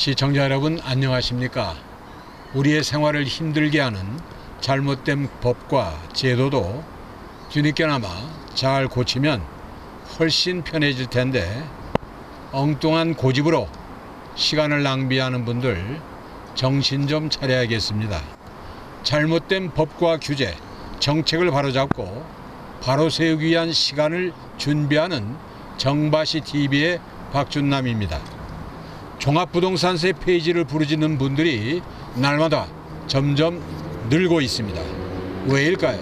시청자 여러분 안녕하십니까? 우리의 생활을 힘들게 하는 잘못된 법과 제도도 뒤늦게나마 잘 고치면 훨씬 편해질 텐데 엉뚱한 고집으로 시간을 낭비하는 분들 정신 좀 차려야겠습니다. 잘못된 법과 규제, 정책을 바로잡고 바로 세우기 위한 시간을 준비하는 정바시 TV의 박준남입니다. 종합부동산세 폐지를 부르짖는 분들이 날마다 점점 늘고 있습니다. 왜일까요?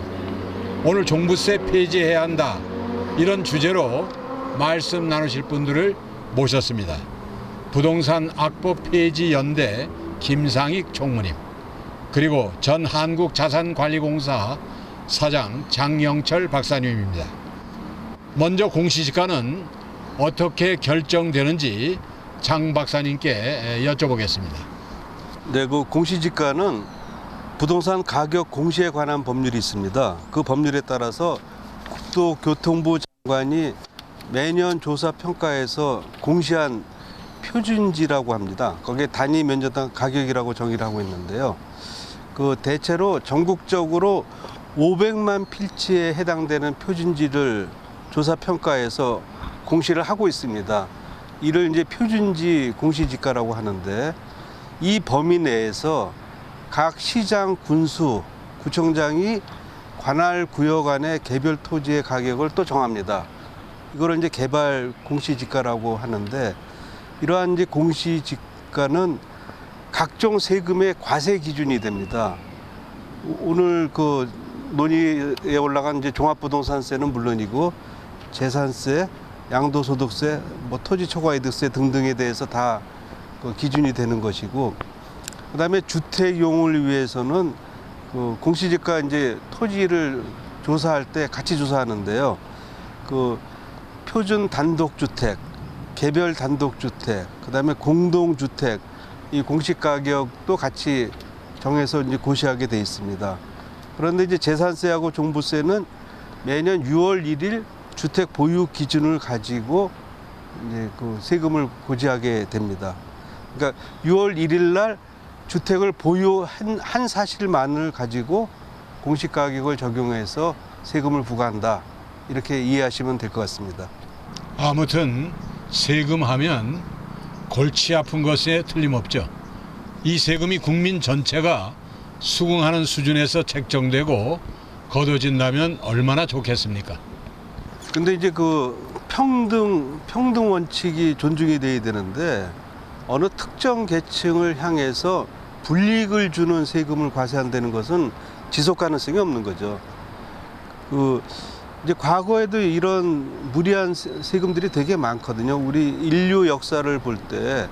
오늘 종부세 폐지해야 한다, 이런 주제로 말씀 나누실 분들을 모셨습니다. 부동산 악법 폐지 연대 김상익 총무님, 그리고 전 한국자산관리공사 사장 장영철 박사님입니다. 먼저 공시지가는 어떻게 결정되는지 장 박사님께 여쭤보겠습니다. 네, 그 공시지가는 부동산 가격 공시에 관한 법률이 있습니다. 그 법률에 따라서 국토교통부 장관이 매년 조사 평가에서 공시한 표준지라고 합니다. 거기에 단위 면적당 가격이라고 정의를 하고 있는데요. 그 대체로 전국적으로 500만 필지에 해당되는 표준지를 조사 평가해서 공시를 하고 있습니다. 이를 이제 표준지 공시지가라고 하는데, 이 범위 내에서 각 시장, 군수, 구청장이 관할 구역 안의 개별 토지의 가격을 또 정합니다. 이걸 이제 개발 공시지가라고 하는데, 이러한 이제 공시지가는 각종 세금의 과세 기준이 됩니다. 오늘 그 논의에 올라간 이제 종합부동산세는 물론이고 재산세, 양도소득세, 뭐 토지초과이득세 등등에 대해서 다 그 기준이 되는 것이고, 그다음에 주택용을 위해서는 그 공시지가 이제 토지를 조사할 때 같이 조사하는데요. 그 표준 단독주택, 개별 단독주택, 그다음에 공동주택, 이 공시가격도 같이 정해서 이제 고시하게 돼 있습니다. 그런데 이제 재산세하고 종부세는 매년 6월 1일 주택 보유 기준을 가지고 이제 그 세금을 고지하게 됩니다. 그러니까 6월 1일 날 주택을 보유한 한 사실만을 가지고 공시가격을 적용해서 세금을 부과한다, 이렇게 이해하시면 될 것 같습니다. 아무튼 세금하면 골치 아픈 것에 틀림없죠. 이 세금이 국민 전체가 수긍하는 수준에서 책정되고 거둬진다면 얼마나 좋겠습니까? 근데 이제 그 평등 원칙이 존중이 돼야 되는데, 어느 특정 계층을 향해서 불이익을 주는 세금을 과세한다는 것은 지속 가능성이 없는 거죠. 그 이제 과거에도 이런 무리한 세금들이 되게 많거든요. 우리 인류 역사를 볼 때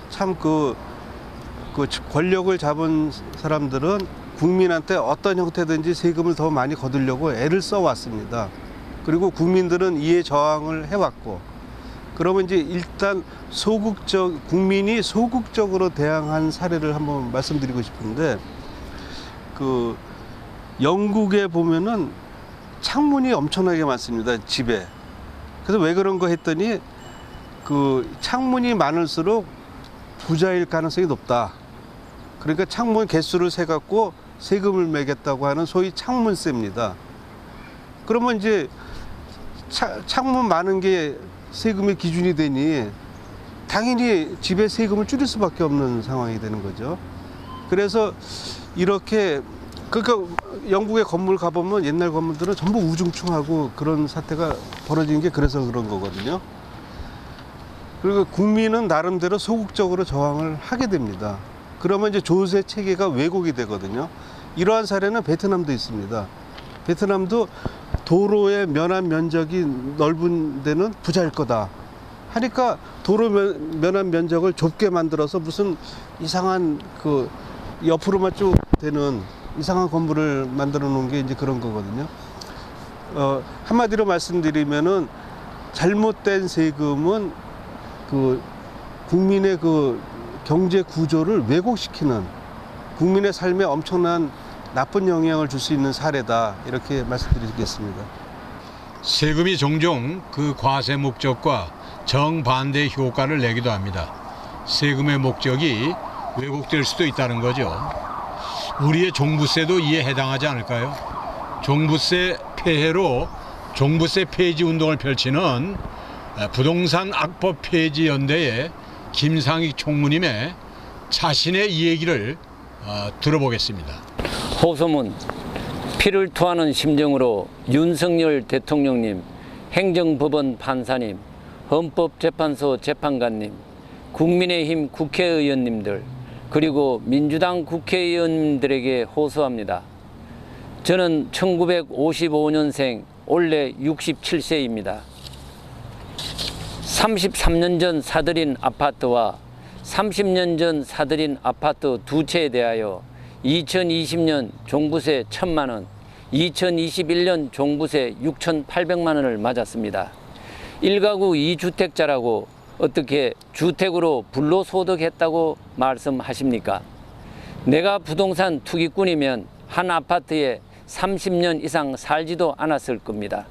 참 그 권력을 잡은 사람들은 국민한테 어떤 형태든지 세금을 더 많이 거두려고 애를 써왔습니다. 그리고 국민들은 이에 저항을 해왔고, 그러면 이제 일단 국민이 소극적으로 대항한 사례를 한번 말씀드리고 싶은데, 그 영국에 보면은 창문이 엄청나게 많습니다, 집에. 그래서 왜 그런 거 했더니, 그 창문이 많을수록 부자일 가능성이 높다. 그러니까 창문 개수를 세 갖고 세금을 매겠다고 하는 소위 창문세입니다. 그러면 이제 창문 많은 게 세금의 기준이 되니 당연히 집에 세금을 줄일 수밖에 없는 상황이 되는 거죠. 그래서 이렇게, 그러니까 영국의 건물 가보면 옛날 건물들은 전부 우중충하고 그런 사태가 벌어진 게 그래서 그런 거거든요. 그리고 국민은 나름대로 소극적으로 저항을 하게 됩니다. 그러면 이제 조세 체계가 왜곡이 되거든요. 이러한 사례는 베트남도 있습니다. 베트남도 도로의 면한 면적이 넓은 데는 부자일 거다 하니까 도로 면한 면적을 좁게 만들어서 무슨 이상한 그 옆으로만 쭉 되는 이상한 건물을 만들어 놓은 게 이제 그런 거거든요. 한마디로 말씀드리면은 잘못된 세금은 그 국민의 그 경제 구조를 왜곡시키는, 국민의 삶에 엄청난 나쁜 영향을 줄 수 있는 사례다, 이렇게 말씀드리겠습니다. 세금이 종종 그 과세 목적과 정반대 효과를 내기도 합니다. 세금의 목적이 왜곡될 수도 있다는 거죠. 우리의 종부세도 이에 해당하지 않을까요? 종부세 폐해로 종부세 폐지 운동을 펼치는 부동산 악법 폐지 연대의 김상익 총무님의 자신의 이 얘기를 들어보겠습니다. 호소문. 피를 토하는 심정으로 윤석열 대통령님, 행정법원 판사님, 헌법재판소 재판관님, 국민의힘 국회의원님들, 그리고 민주당 국회의원님들에게 호소합니다. 저는 1955년생, 올해 67세입니다. 33년 전 사들인 아파트와 30년 전 사들인 아파트 두 채에 대하여 2020년 종부세 1,000만 원, 2021년 종부세 6,800만 원을 맞았습니다. 1가구 2주택자라고 어떻게 주택으로 불로소득했다고 말씀하십니까? 내가 부동산 투기꾼이면 한 아파트에 30년 이상 살지도 않았을 겁니다.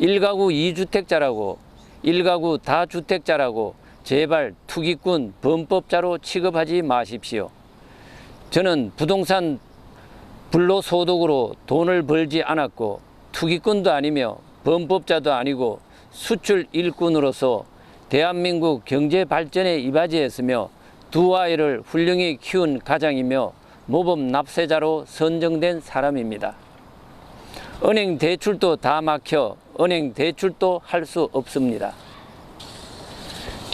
1가구 2주택자라고, 1가구 다주택자라고 제발 투기꾼 범법자로 취급하지 마십시오. 저는 부동산 불로소득으로 돈을 벌지 않았고 투기꾼도 아니며 범법자도 아니고 수출 일꾼으로서 대한민국 경제 발전에 이바지했으며 두 아이를 훌륭히 키운 가장이며 모범 납세자로 선정된 사람입니다. 은행 대출도 다 막혀 은행 대출도 할 수 없습니다.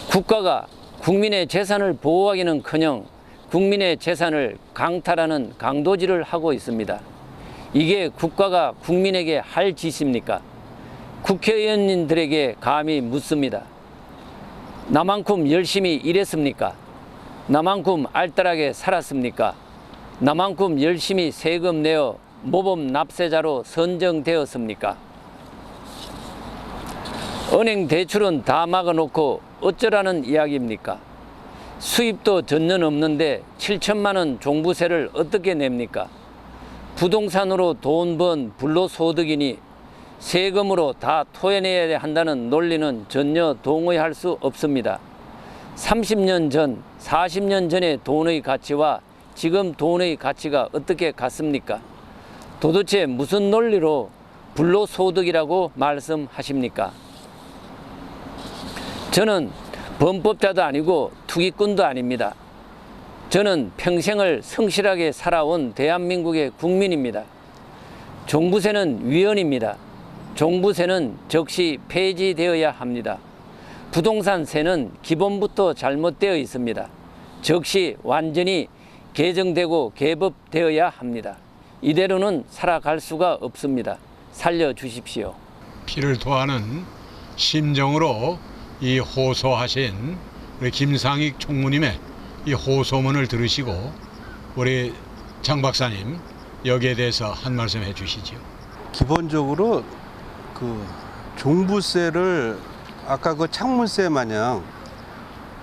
국가가 국민의 재산을 보호하기는커녕 국민의 재산을 강탈하는 강도질을 하고 있습니다. 이게 국가가 국민에게 할 짓입니까? 국회의원님들에게 감히 묻습니다. 나만큼 열심히 일했습니까? 나만큼 알뜰하게 살았습니까? 나만큼 열심히 세금 내어 모범 납세자로 선정되었습니까? 은행 대출은 다 막아놓고 어쩌라는 이야기입니까? 수입도 전혀 없는데 7천만 원 종부세를 어떻게 냅니까? 부동산으로 돈 번 불로소득이니 세금으로 다 토해내야 한다는 논리는 전혀 동의할 수 없습니다. 30년 전, 40년 전의 돈의 가치와 지금 돈의 가치가 어떻게 같습니까? 도대체 무슨 논리로 불로소득이라고 말씀하십니까? 저는 범법자도 아니고 투기꾼도 아닙니다. 저는 평생을 성실하게 살아온 대한민국의 국민입니다. 종부세는 위헌입니다. 종부세는 즉시 폐지되어야 합니다. 부동산세는 기본부터 잘못되어 있습니다. 즉시 완전히 개정되고 개법되어야 합니다. 이대로는 살아갈 수가 없습니다. 살려주십시오. 피를 토하는 심정으로 이 호소하신 우리 김상익 총무님의 이 호소문을 들으시고 우리 장 박사님 여기에 대해서 한 말씀 해주시죠. 기본적으로 그 종부세를 아까 그 창문세 마냥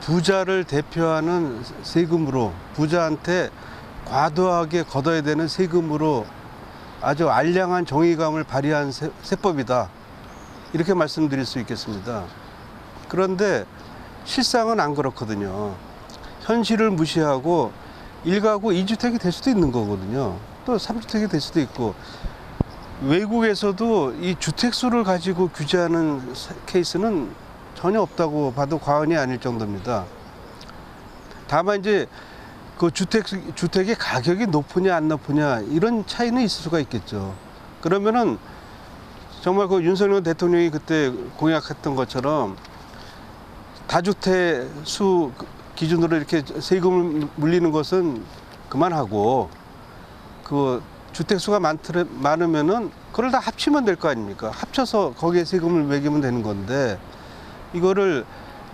부자를 대표하는 세금으로 부자한테 과도하게 걷어야 되는 세금으로 아주 알량한 정의감을 발휘한 세법이다. 이렇게 말씀드릴 수 있겠습니다. 그런데 실상은 안 그렇거든요. 현실을 무시하고 1가구 2주택이 될 수도 있는 거거든요. 또 3주택이 될 수도 있고 외국에서도 이 주택수를 가지고 규제하는 케이스는 전혀 없다고 봐도 과언이 아닐 정도입니다. 다만 이제 그 주택의 가격이 높으냐 안 높으냐 이런 차이는 있을 수가 있겠죠. 그러면은 정말 그 윤석열 대통령이 그때 공약했던 것처럼 다주택 수 기준으로 이렇게 세금을 물리는 것은 그만하고 그 주택 수가 많으면은 그걸 다 합치면 될 거 아닙니까? 합쳐서 거기에 세금을 매기면 되는 건데 이거를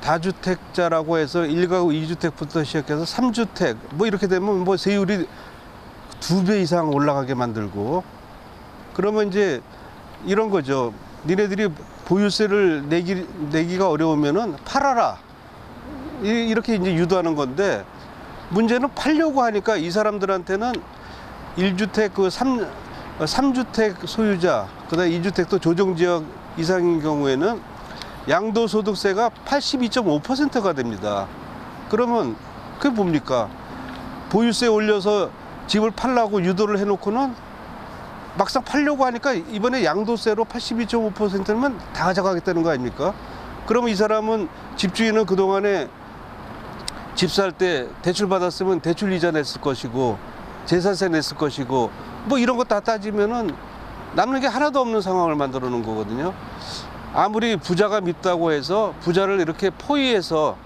다주택자라고 해서 1가구 2주택부터 시작해서 3주택 뭐 이렇게 되면 뭐 세율이 2배 이상 올라가게 만들고 그러면 이제 이런 거죠. 니네들이 보유세를 내기가 어려우면은 팔아라. 이렇게 이제 유도하는 건데 문제는 팔려고 하니까 이 사람들한테는 1주택 그 3주택 소유자 그다음 2주택도 조정지역 이상인 경우에는 양도소득세가 82.5%가 됩니다. 그러면 그게 뭡니까? 보유세 올려서 집을 팔라고 유도를 해놓고는 막상 팔려고 하니까 이번에 양도세로 82.5%면 다 가져가겠다는 거 아닙니까? 그러면 이 사람은 집주인은 그동안에 집 살 때 대출 받았으면 대출 이자 냈을 것이고 재산세 냈을 것이고 뭐 이런 거 다 따지면은 남는 게 하나도 없는 상황을 만들어 놓은 거거든요. 아무리 부자가 밉다고 해서 부자를 이렇게 포위해서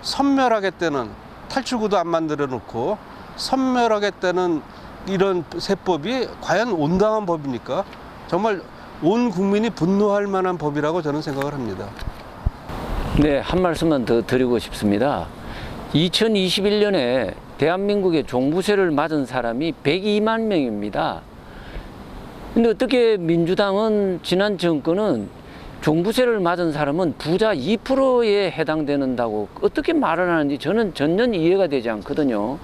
섬멸하겠다는, 탈출구도 안 만들어 놓고 섬멸하겠다는 이런 세법이 과연 온당한 법입니까? 정말 온 국민이 분노할 만한 법이라고 저는 생각을 합니다. 네, 한 말씀만 더 드리고 싶습니다. 2021년에 대한민국의 종부세를 맞은 사람이 102만 명입니다. 근데 어떻게 민주당은, 지난 정권은 종부세를 맞은 사람은 부자 2%에 해당되는다고 어떻게 말을 하는지 저는 전혀 이해가 되지 않거든요.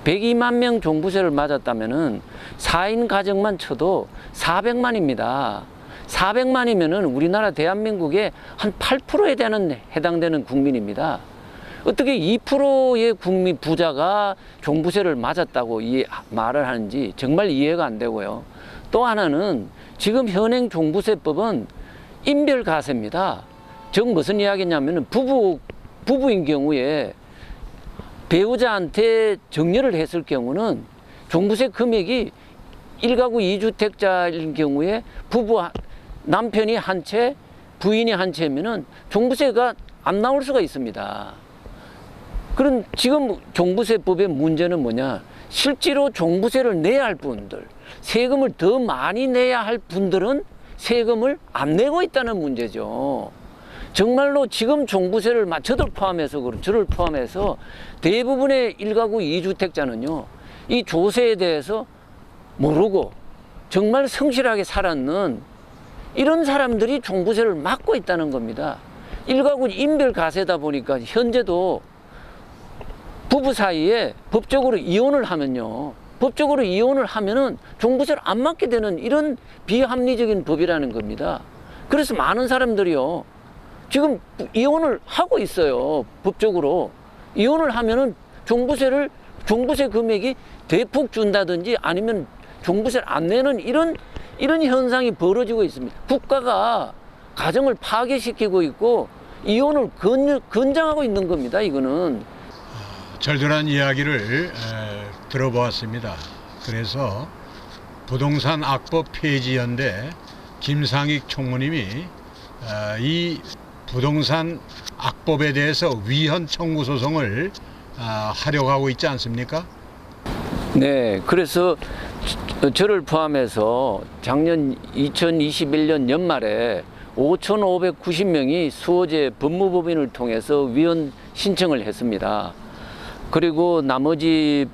102만 명 종부세를 맞았다면은 4인 가정만 쳐도 400만입니다. 400만이면은 우리나라 대한민국의 한 8%에 해당되는 국민입니다. 어떻게 2%의 국민 부자가 종부세를 맞았다고 말을 하는지 정말 이해가 안 되고요. 또 하나는 지금 현행 종부세법은 인별과세입니다. 즉 무슨 이야기냐면은 부부인 경우에 배우자한테 정려를 했을 경우는 종부세 금액이 1가구 2주택자인 경우에 남편이 한 채, 부인이 한 채면은 종부세가 안 나올 수가 있습니다. 그럼 지금 종부세법의 문제는 뭐냐? 실제로 종부세를 내야 할 분들, 세금을 더 많이 내야 할 분들은 세금을 안 내고 있다는 문제죠. 정말로 지금 종부세를 저를 포함해서 대부분의 1가구 2주택자는요, 이 조세에 대해서 모르고 정말 성실하게 살았는 이런 사람들이 종부세를 막고 있다는 겁니다. 1가구 인별과세다 보니까 현재도 부부 사이에 법적으로 이혼을 하면요, 법적으로 이혼을 하면은 종부세를 안 맞게 되는 이런 비합리적인 법이라는 겁니다. 그래서 많은 사람들이요, 지금 이혼을 하고 있어요. 법적으로 이혼을 하면은 종부세 금액이 대폭 준다든지 아니면 종부세를 안 내는 이런 현상이 벌어지고 있습니다. 국가가 가정을 파괴시키고 있고 이혼을 권장하고 있는 겁니다. 이거는. 절절한 이야기를 들어보았습니다. 그래서 부동산 악법 폐지 연대 김상익 총무님이 이 부동산 악법에 대해서 위헌 청구 소송을 하려고 하고 있지 않습니까? 네, 그래서 저를 포함해서 작년 2021년 연말에 5,590명이 수호제 법무법인을 통해서 위헌 신청을 했습니다. 그리고 나머지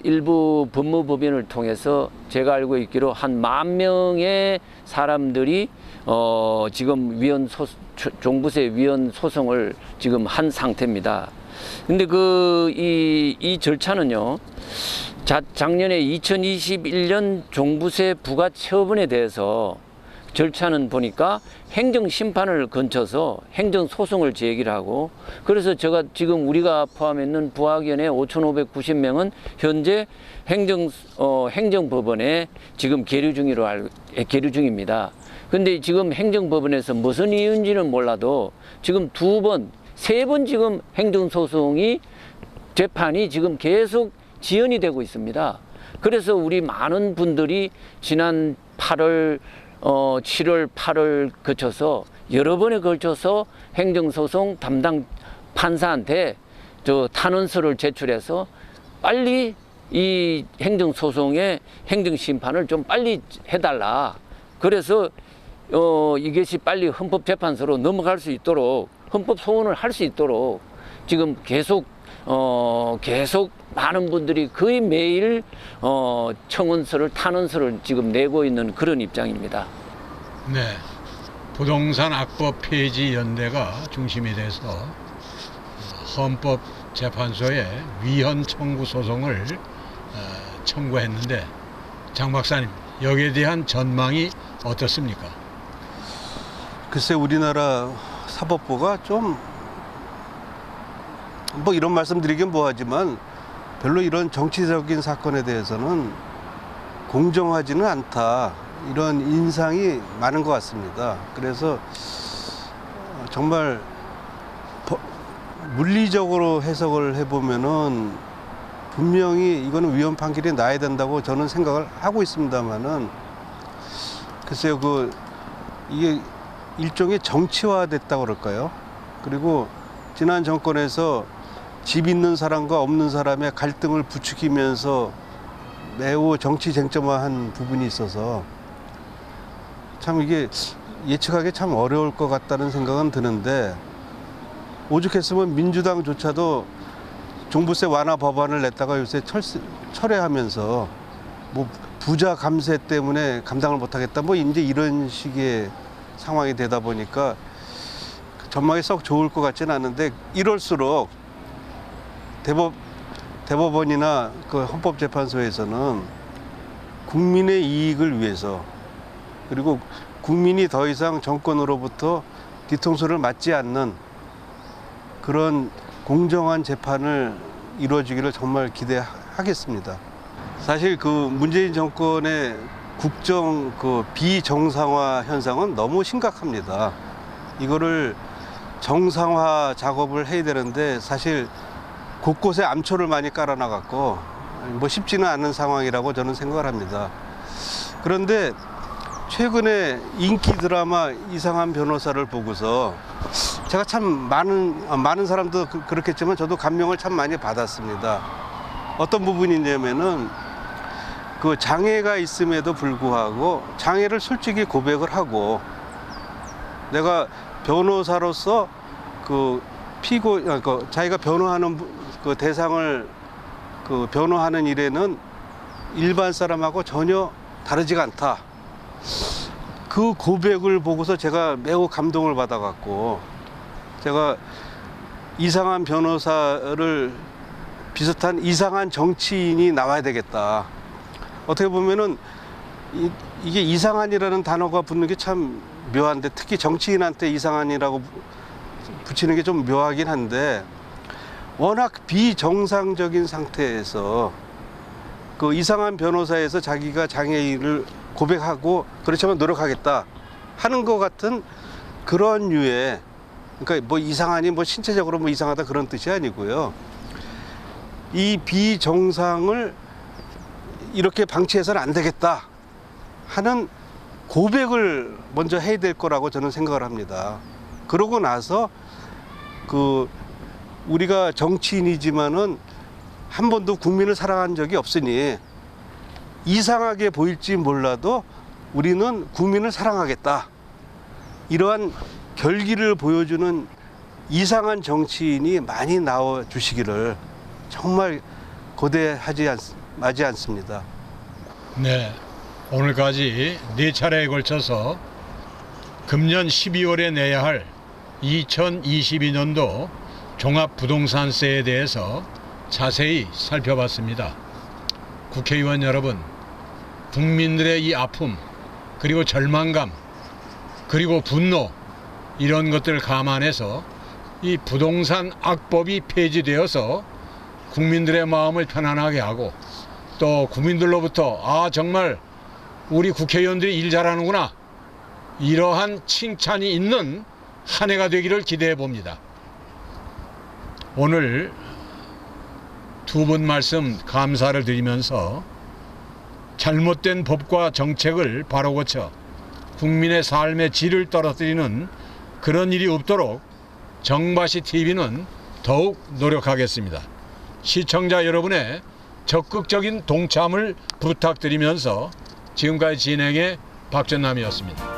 일부 법무법인을 통해서 제가 알고 있기로 한 10,000명의 사람들이 지금 종부세 위헌 소송을 지금 한 상태입니다. 근데 이 절차는요, 작년에 2021년 종부세 부과 처분에 대해서 절차는 보니까 행정심판을 거쳐서 행정소송을 제기를 하고, 그래서 우리가 포함했는 부학연의 5,590명은 현재 행정법원에 지금 계류 중입니다. 근데 지금 행정법원에서 무슨 이유인지는 몰라도 지금 2번, 3번 지금 행정소송이 재판이 지금 계속 지연이 되고 있습니다. 그래서 우리 많은 분들이 지난 8월, 7월, 8월 거쳐서 여러 번에 걸쳐서 행정소송 담당 판사한테 탄원서를 제출해서 빨리 이 행정소송의 행정심판을 좀 빨리 해달라. 그래서 이것이 빨리 헌법재판소로 넘어갈 수 있도록, 헌법소원을 할 수 있도록 지금 계속 많은 분들이 거의 매일 탄원서를 지금 내고 있는 그런 입장입니다. 네, 부동산 악법 폐지 연대가 중심이 돼서 헌법재판소에 위헌 청구 소송을 청구했는데, 장 박사님, 여기에 대한 전망이 어떻습니까? 글쎄, 우리나라 사법부가 좀 뭐 이런 말씀 드리긴 뭐하지만 별로 이런 정치적인 사건에 대해서는 공정하지는 않다, 이런 인상이 많은 것 같습니다. 그래서 정말 물리적으로 해석을 해보면은 분명히 이거는 위헌 판결이 나야 된다고 저는 생각을 하고 있습니다만은, 글쎄요, 이게 일종의 정치화됐다고 그럴까요? 그리고 지난 정권에서 집 있는 사람과 없는 사람의 갈등을 부추기면서 매우 정치 쟁점화한 부분이 있어서 참 이게 예측하기 참 어려울 것 같다는 생각은 드는데, 오죽했으면 민주당조차도 종부세 완화 법안을 냈다가 요새 철회하면서 뭐 부자 감세 때문에 감당을 못하겠다, 뭐 이제 이런 식의 상황이 되다 보니까 전망이 썩 좋을 것 같지는 않은데, 이럴수록 대법원이나 그 헌법재판소에서는 국민의 이익을 위해서, 그리고 국민이 더 이상 정권으로부터 뒤통수를 맞지 않는 그런 공정한 재판을 이루어지기를 정말 기대하겠습니다. 사실 문재인 정권의 국정 비정상화 현상은 너무 심각합니다. 이거를 정상화 작업을 해야 되는데 사실 곳곳에 암초를 많이 깔아놔갖고 뭐 쉽지는 않은 상황이라고 저는 생각을 합니다. 그런데 최근에 인기 드라마 이상한 변호사를 보고서 제가 참 많은 사람도 그렇겠지만 저도 감명을 참 많이 받았습니다. 어떤 부분이냐면은 장애가 있음에도 불구하고 장애를 솔직히 고백을 하고, 내가 변호사로서 자기가 변호하는 대상을 변호하는 일에는 일반 사람하고 전혀 다르지가 않다. 그 고백을 보고서 제가 매우 감동을 받아갖고, 제가 이상한 변호사를 비슷한 이상한 정치인이 나와야 되겠다. 어떻게 보면은 이게 이상한이라는 단어가 붙는 게 참 묘한데, 특히 정치인한테 이상한이라고 붙이는 게 좀 묘하긴 한데, 워낙 비정상적인 상태에서 이상한 변호사에서 자기가 장애인을 고백하고 그렇지만 노력하겠다 하는 것 같은 그런 류의, 그러니까 뭐 이상하니 뭐 신체적으로 뭐 이상하다 그런 뜻이 아니고요. 이 비정상을 이렇게 방치해서는 안 되겠다 하는 고백을 먼저 해야 될 거라고 저는 생각을 합니다. 그러고 나서 우리가 정치인이지만은 한 번도 국민을 사랑한 적이 없으니 이상하게 보일지 몰라도 우리는 국민을 사랑하겠다, 이러한 결기를 보여주는 이상한 정치인이 많이 나와 주시기를 정말 고대하지 않습니다. 네, 오늘까지 4차례에 걸쳐서 금년 12월에 내야 할 2022년도 종합부동산세에 대해서 자세히 살펴봤습니다. 국회의원 여러분, 국민들의 이 아픔, 그리고 절망감, 그리고 분노, 이런 것들을 감안해서 이 부동산 악법이 폐지되어서 국민들의 마음을 편안하게 하고, 또 국민들로부터 정말 우리 국회의원들이 일 잘하는구나, 이러한 칭찬이 있는 한 해가 되기를 기대해 봅니다. 오늘 두 분 말씀 감사를 드리면서 잘못된 법과 정책을 바로 고쳐 국민의 삶의 질을 떨어뜨리는 그런 일이 없도록 정바시 TV는 더욱 노력하겠습니다. 시청자 여러분의 적극적인 동참을 부탁드리면서 지금까지 진행의 박전남이었습니다.